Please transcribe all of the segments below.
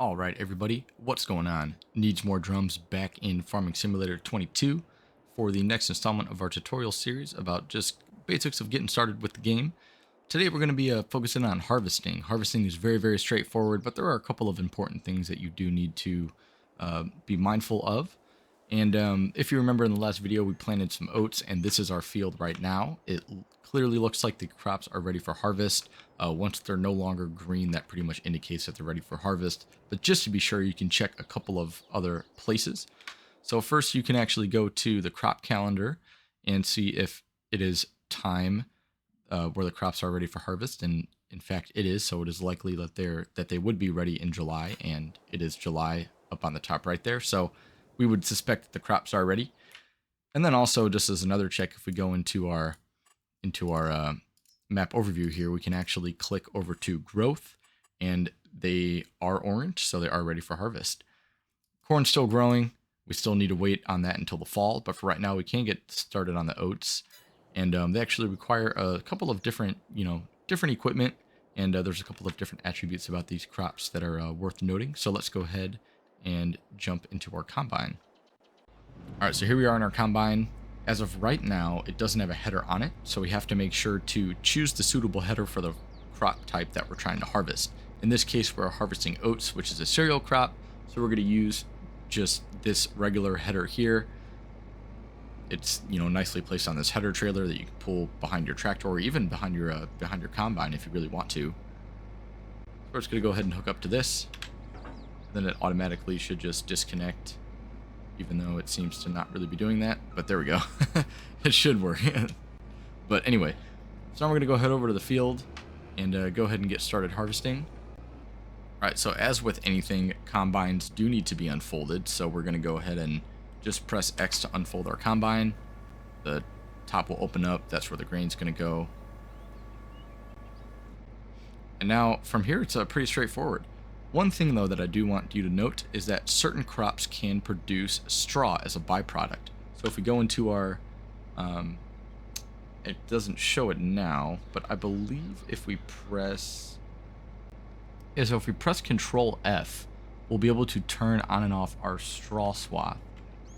All right, everybody, what's going on? Needs more drums back in Farming Simulator 22 for the next installment of our tutorial series about just basics of getting started with the game. Today we're going to be focusing on harvesting. Harvesting is very, very straightforward, but there are a couple of important things that you do need to be mindful of. And if you remember in the last video, we planted some oats, and this is our field right now. It clearly looks like the crops are ready for harvest. Once they're no longer green, that pretty much indicates that they're ready for harvest. But just to be sure, you can check a couple of other places. So first, you can actually go to the crop calendar and see if it is time where the crops are ready for harvest. And in fact, it is. So it is likely that they would be ready in July, and it is July up on the top right there. So we would suspect that the crops are ready. And then also, just as another check, if we go into our map overview here, we can actually click over to growth, and they are orange, so they are ready for harvest. Corn's still growing. We still need to wait on that until the fall, but for right now, we can get started on the oats. And they actually require a couple of different equipment, and there's a couple of different attributes about these crops that are worth noting. So let's go ahead and jump into our combine. All right, so here we are in our combine. As of right now, it doesn't have a header on it, so we have to make sure to choose the suitable header for the crop type that we're trying to harvest. In this case, we're harvesting oats, which is a cereal crop, so we're going to use just this regular header here. It's nicely placed on this header trailer that you can pull behind your tractor or even behind your combine if you really want to. So we're just going to go ahead and hook up to this. Then it automatically should just disconnect, even though it seems to not really be doing that. But there we go. It should work. But anyway, so now we're going to go head over to the field and go ahead and get started harvesting. All right, so as with anything, combines do need to be unfolded. So we're going to go ahead and just press X to unfold our combine. The top will open up. That's where the grain's going to go. And now from here, it's pretty straightforward. One thing, though, that I do want you to note is that certain crops can produce straw as a byproduct. So if we go into our, it doesn't show it now, but I believe if we press, Control F, we'll be able to turn on and off our straw swath.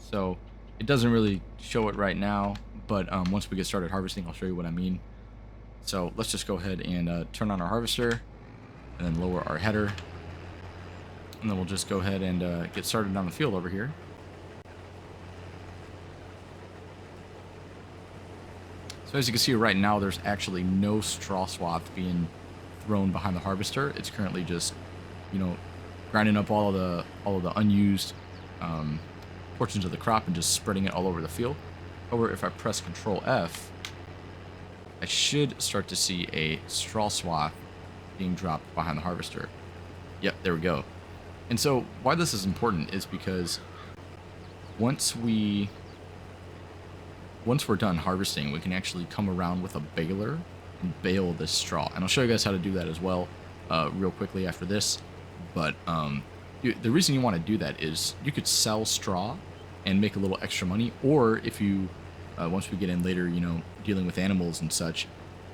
So it doesn't really show it right now, but once we get started harvesting, I'll show you what I mean. So let's just go ahead and turn on our harvester and then lower our header. And then we'll just go ahead and get started on the field over here. So as you can see right now, there's actually no straw swath being thrown behind the harvester. It's currently just, grinding up all of the unused portions of the crop and just spreading it all over the field. However, if I press Control F, I should start to see a straw swath being dropped behind the harvester. Yep, there we go. And so why this is important is because once we're done harvesting, we can actually come around with a baler and bale this straw. And I'll show you guys how to do that as well real quickly after this. But the reason you want to do that is you could sell straw and make a little extra money. Or if you, once we get in later, dealing with animals and such,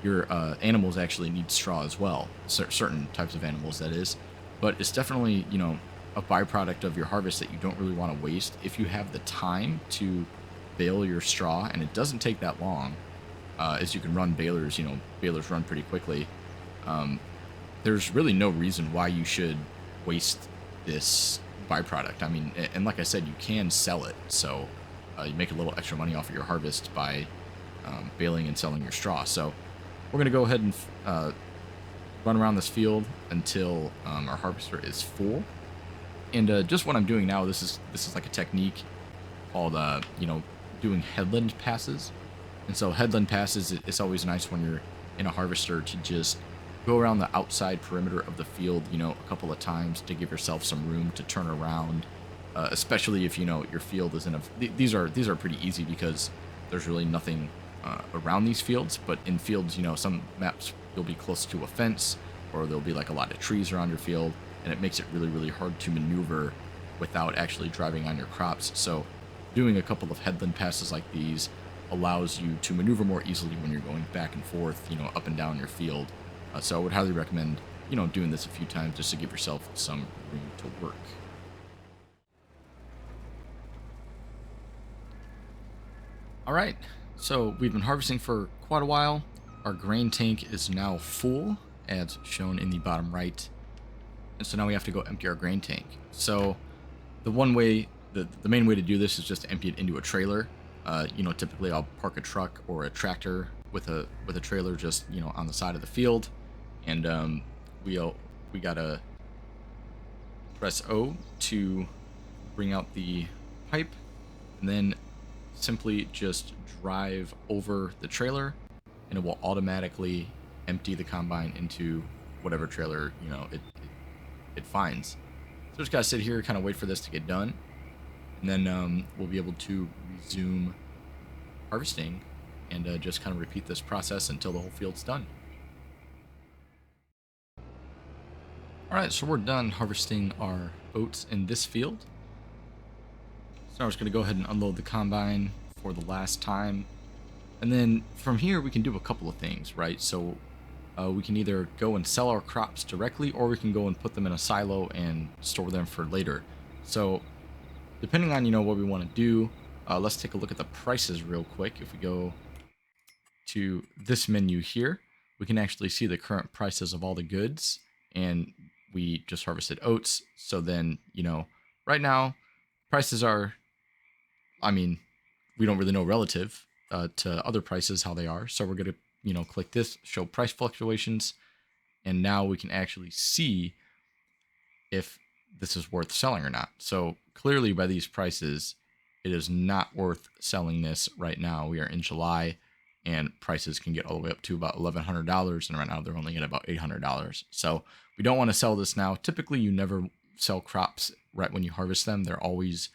your animals actually need straw as well. Certain types of animals, that is. But it's definitely, a byproduct of your harvest that you don't really want to waste. If you have the time to bale your straw, and it doesn't take that long, as you can run balers, balers run pretty quickly. There's really no reason why you should waste this byproduct. I mean, and like I said, you can sell it. So you make a little extra money off of your harvest by baling and selling your straw. So we're going to go ahead and run around this field until our harvester is full. And just what I'm doing now, this is like a technique called doing headland passes. And so headland passes, it's always nice when you're in a harvester to just go around the outside perimeter of the field, a couple of times to give yourself some room to turn around. Especially if your field is in a. These are pretty easy because there's really nothing around these fields. But in fields, some maps you'll be close to a fence, or there'll be like a lot of trees around your field, and it makes it really, really hard to maneuver without actually driving on your crops. So doing a couple of headland passes like these allows you to maneuver more easily when you're going back and forth, up and down your field. So I would highly recommend doing this a few times just to give yourself some room to work. All right, so we've been harvesting for quite a while. Our grain tank is now full, as shown in the bottom right. And so now we have to go empty our grain tank. So the main way to do this is just to empty it into a trailer. Typically I'll park a truck or a tractor with a trailer just, on the side of the field. And we gotta press O to bring out the pipe, and then simply just drive over the trailer, and it will automatically empty the combine into whatever trailer it finds. So just gotta sit here, kind of wait for this to get done, and then we'll be able to resume harvesting and just kind of repeat this process until the whole field's done. Alright, so we're done harvesting our oats in this field. So now we're just going to go ahead and unload the combine for the last time. And then from here we can do a couple of things, right? So we can either go and sell our crops directly, or we can go and put them in a silo and store them for later. So depending on what we want to do, let's take a look at the prices real quick. If we go to this menu here, we can actually see the current prices of all the goods, and we just harvested oats. So then, right now prices are, we don't really know relative to other prices how they are. So we're going to, click this, show price fluctuations. And now we can actually see if this is worth selling or not. So clearly by these prices, it is not worth selling this right now. We are in July, and prices can get all the way up to about $1,100. And right now they're only at about $800. So we don't want to sell this now. Typically you never sell crops right when you harvest them. They're always,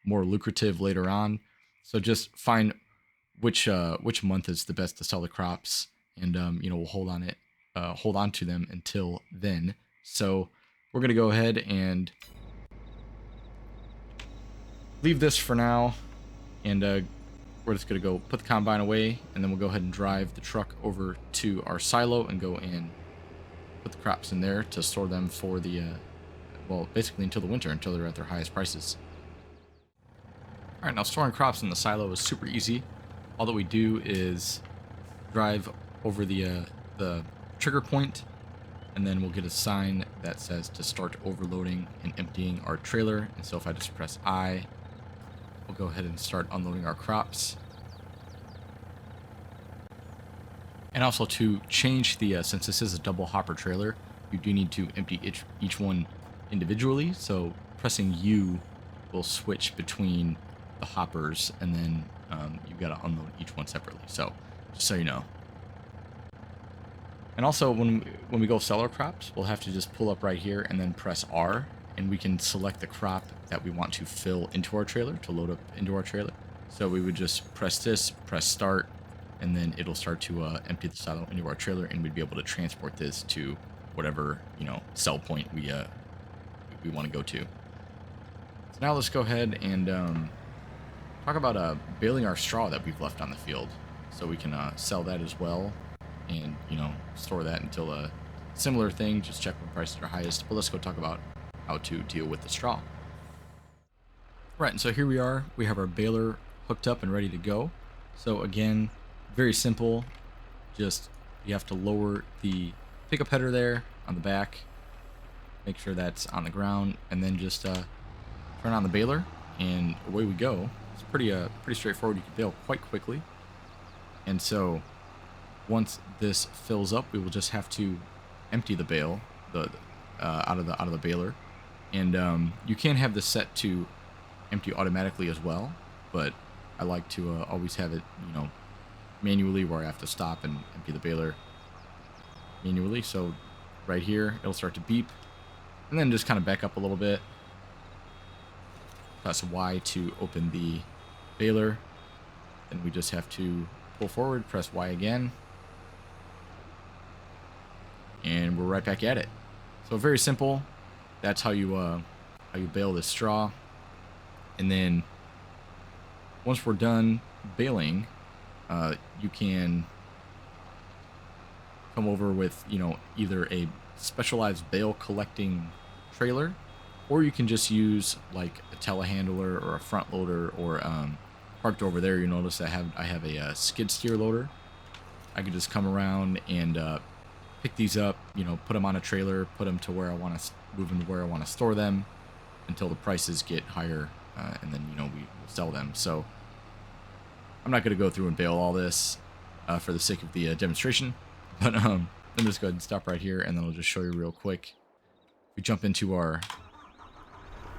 more lucrative later on. So just find which month is the best to sell the crops, and we'll hold on to them until then. So we're gonna go ahead and leave this for now, and we're just gonna go put the combine away, and then we'll go ahead and drive the truck over to our silo and go and put the crops in there to store them for the basically until the winter, until they're at their highest prices. All right, now storing crops in the silo is super easy. All that we do is drive over the trigger point, and then we'll get a sign that says to start overloading and emptying our trailer. And so if I just press I, we'll go ahead and start unloading our crops. And also to change the, since this is a double hopper trailer, you do need to empty each one individually. So pressing U will switch between the hoppers, and then you've got to unload each one separately. So just so you know. And also when we go sell our crops, we'll have to just pull up right here and then press R, and we can select the crop that we want to fill into our trailer, to load up into our trailer. So we would just press this, press start, and then it'll start to empty the silo into our trailer, and we'd be able to transport this to whatever sell point we want to go to. So now let's go ahead and talk about baling our straw that we've left on the field, so we can sell that as well, and store that until a similar thing. Just check when prices are highest. But let's go talk about how to deal with the straw. Right, and so here we are. We have our baler hooked up and ready to go. So again, very simple. Just you have to lower the pickup header there on the back, make sure that's on the ground, and then just turn on the baler, and away we go. It's pretty straightforward. You can bale quite quickly. And so once this fills up, we will just have to empty the bale out of the baler. And you can have this set to empty automatically as well, but I like to always have it manually, where I have to stop and empty the baler manually. So right here it'll start to beep, and then just kind of back up a little bit. Press Y to open the baler, and we just have to pull forward, press Y again, and we're right back at it. So very simple. That's how you bale this straw. And then once we're done baling, you can come over with, you know, either a specialized bale collecting trailer, or you can just use like a telehandler or a front loader, or parked over there. You notice I have a skid steer loader. I could just come around and pick these up, you know, put them on a trailer, put them to where I want to move them to where I want to store them until the prices get higher, and then, you know, we will sell them. So I'm not going to go through and bale all this for the sake of the demonstration, but let me just go ahead and stop right here, and then I'll just show you real quick. We jump into our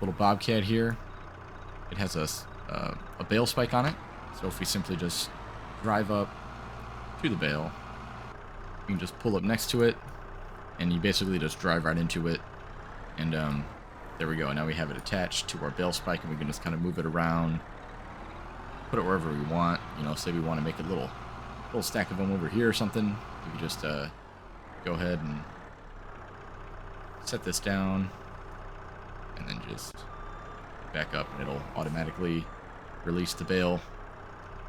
little Bobcat here. It has a bale spike on it, so if we simply just drive up to the bale, you can just pull up next to it, and you basically just drive right into it, and there we go. Now we have it attached to our bale spike, and we can just kind of move it around, put it wherever we want. You know, say we want to make a little stack of them over here or something. We can just go ahead and set this down, and then just back up, and it'll automatically release the bale.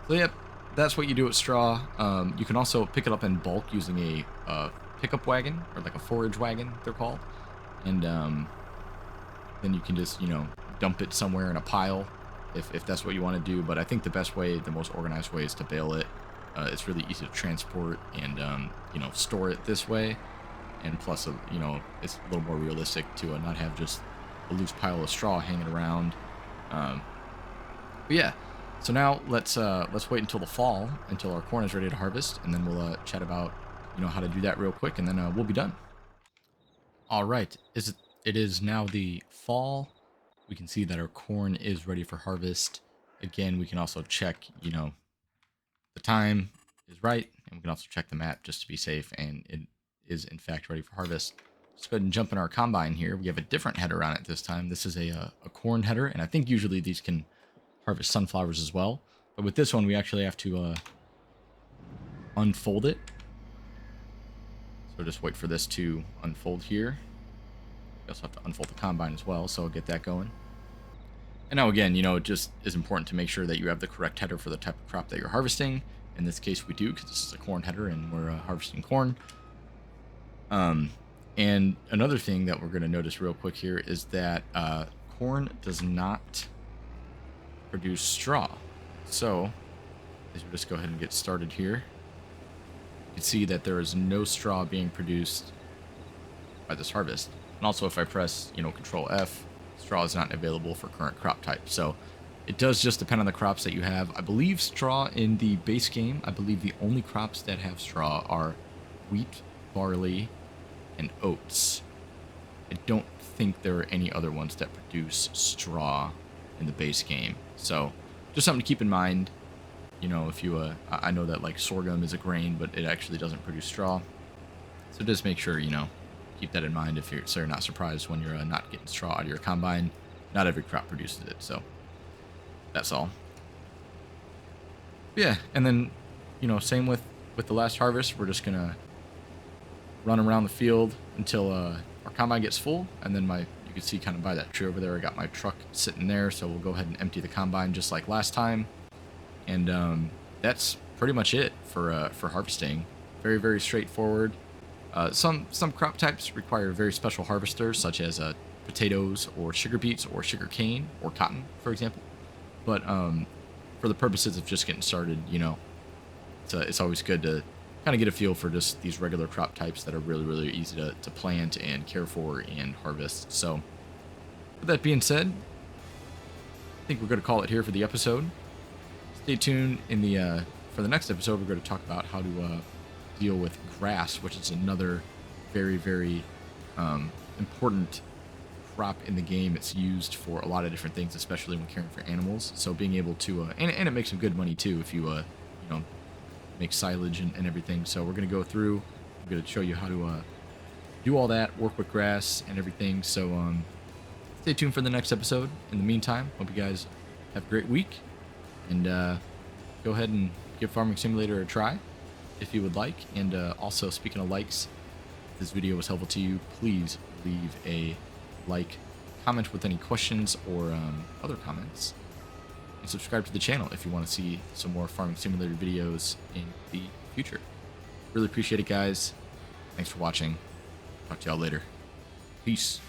So yep, that's what you do with straw. You can also pick it up in bulk using a pickup wagon, or like a forage wagon, they're called, and then you can just, you know, dump it somewhere in a pile if that's what you want to do. But I think the best way, the most organized way, is to bale it. It's really easy to transport and you know, store it this way, and plus, you know, it's a little more realistic to not have just a loose pile of straw hanging around. But yeah, so now let's wait until the fall, until our corn is ready to harvest, and then we'll chat about, you know, how to do that real quick, and then we'll be done. All right, it is now the fall. We can see that our corn is ready for harvest. Again, we can also check, you know, the time is right, and we can also check the map just to be safe, and it is in fact ready for harvest. Let's go ahead and jump in our combine here. We have a different header on it this time. This is a corn header, and I think usually these can harvest sunflowers as well, but with this one we actually have to unfold it. So just wait for this to unfold here. We also have to unfold the combine as well, so I'll get that going. And now again, you know, it just is important to make sure that you have the correct header for the type of crop that you're harvesting. In this case we do, because this is a corn header and we're harvesting corn. And another thing that we're going to notice real quick here is that corn does not produce straw. So as we just go ahead and get started here, you can see that there is no straw being produced by this harvest. And also, if I press, you know, Control F, straw is not available for current crop type. So it does just depend on the crops that you have. I believe straw in the base game, I believe the only crops that have straw are wheat, barley, and oats. I don't think there are any other ones that produce straw in the base game. So just something to keep in mind. You know, if you, I know that like sorghum is a grain, but it actually doesn't produce straw. So just make sure, you know, keep that in mind if so you're not surprised when you're not getting straw out of your combine. Not every crop produces it, so that's all. Yeah, and then, you know, same with the last harvest. We're just gonna run around the field until our combine gets full, and then you can see kind of by that tree over there, I got my truck sitting there, so we'll go ahead and empty the combine just like last time. And that's pretty much it for harvesting. Very, very straightforward. Some crop types require very special harvesters, such as potatoes or sugar beets or sugar cane or cotton, for example. But for the purposes of just getting started, you know, it's always good to kind of get a feel for just these regular crop types that are really, really easy to plant and care for and harvest. So with that being said, I think we're going to call it here for the episode. Stay tuned for the next episode. We're going to talk about how to deal with grass, which is another very, very important crop in the game. It's used for a lot of different things, especially when caring for animals. So being able to and it makes some good money too if you you know, make silage and everything. So we're going to go through, I'm going to show you how to do all that, work with grass and everything. So stay tuned for the next episode. In the meantime, hope you guys have a great week, and go ahead and give Farming Simulator a try if you would like. And also, speaking of likes, if this video was helpful to you, please leave a like, comment with any questions or other comments, and subscribe to the channel if you want to see some more Farming Simulator videos in the future. Really appreciate it, guys. Thanks for watching. Talk to y'all later. Peace.